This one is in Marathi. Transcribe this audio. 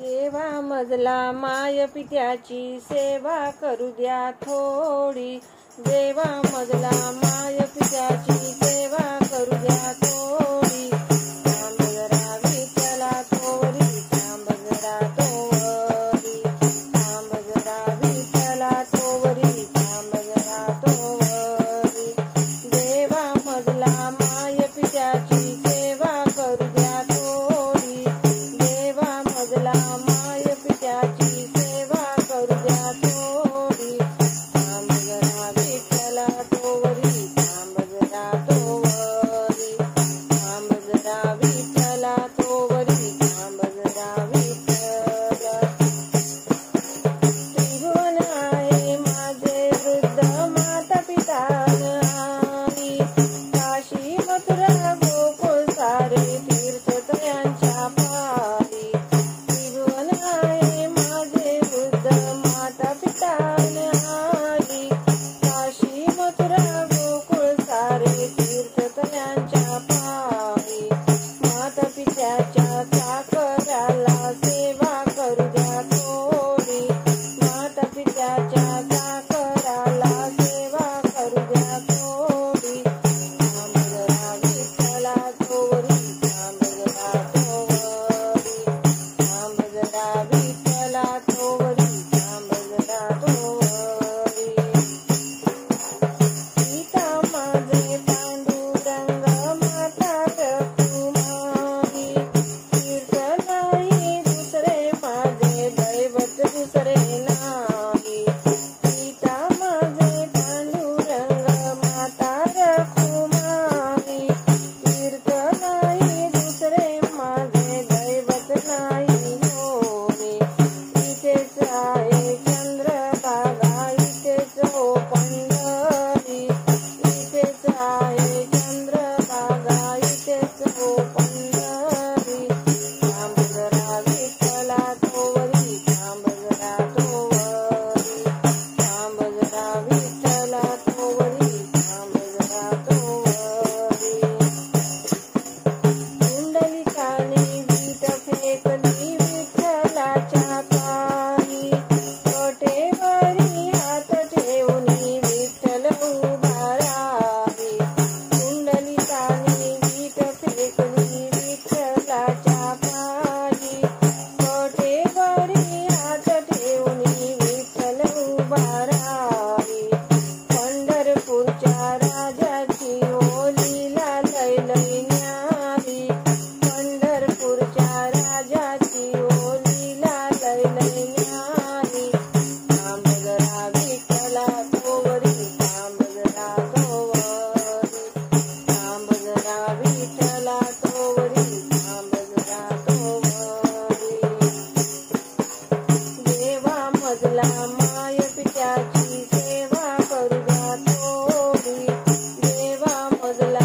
देवा मजला माय पित्याची सेवा करू द्या थोडी। देवा मजला माय पित्याची सेवा करू द्या थोडी। थांब जरा विठ्ठला तोवरी, थांब जरा तोवरी, थांब जरा विठ्ठला तोवरी, थांब जरा तोवरी। देवा मजला माय पित्याची सेवा करू द्या थोडी। देवा मजला माय पित्याची सेवा करू द्या थोडी। थांब जरा विठ्ठला तोवरी, थांब जरा तोवरी, थांब जरा विठ्ठला तोवरी, थांब जरा विठ्ठला। त्रिभुवन आहे माझे वृद्ध माता पिता आई, काशी मथुरा गोकुळ सारे तीर्थत्रयांच्या पायी। त्रिभुवन आहे माझे वृद्ध माता पिता आई, काशी मथुरा गोकुळ सारे तीर्थत्रयांच्या पायी। माता पित्याच्या चाकराला सेवा करू द्या थोडी। माता पित्याच्या चाकराला सेवा करू द्या थोडी। थांब जरा विठ्ठला तोवरी, थांब जरा तोवरी, थांब जरा विठ्ठला तोवरी, थांब जरा तोवरी। सीता माझे पांडुरंग माता रखुमाई, तीर्थ नाही दुसरे माझे दैवत दुसरे नाही। सीता माझे पांडुरंग माता रखुमाई, तीर्थ नाही दुसरे माझे दैवत नाही होणे। इथेच आहे चंद्रभागा, इथेच हो पंढरी, इथेच आहे चंद्रभागा, इथेच हो पंढरी। थांब जरा विठ्ठला तोवरी, थांब जरा तोवरी, थांब जरा विठ्ठला तोवरी, थांब जरा तोवरी। कुंडलिकाने वीट फेकली विठ्ठलाच्या पायी, कटेवरी हात ठेवूनी विठ्ठल उभा राही। कुंडलिकाने वीट फेकली विठ्ठलाच्या पायी, कटेवरी हात ठेवूनी विठ्ठल उभा राही। पंढरपूरच्या राजाची ओलीला लय लय न्यारी, पंढरपूरच्या राजाची ओलीला लय लय न्यारी। थांब जरा विठ्ठला तोवरी, थांब जरा तोवरी, थांब जरा विठ्ठला तोवरी, थांब जरा तोवरी। देवा मजला माय पित्याची सेवा करू द्या थोडी। देवा मजला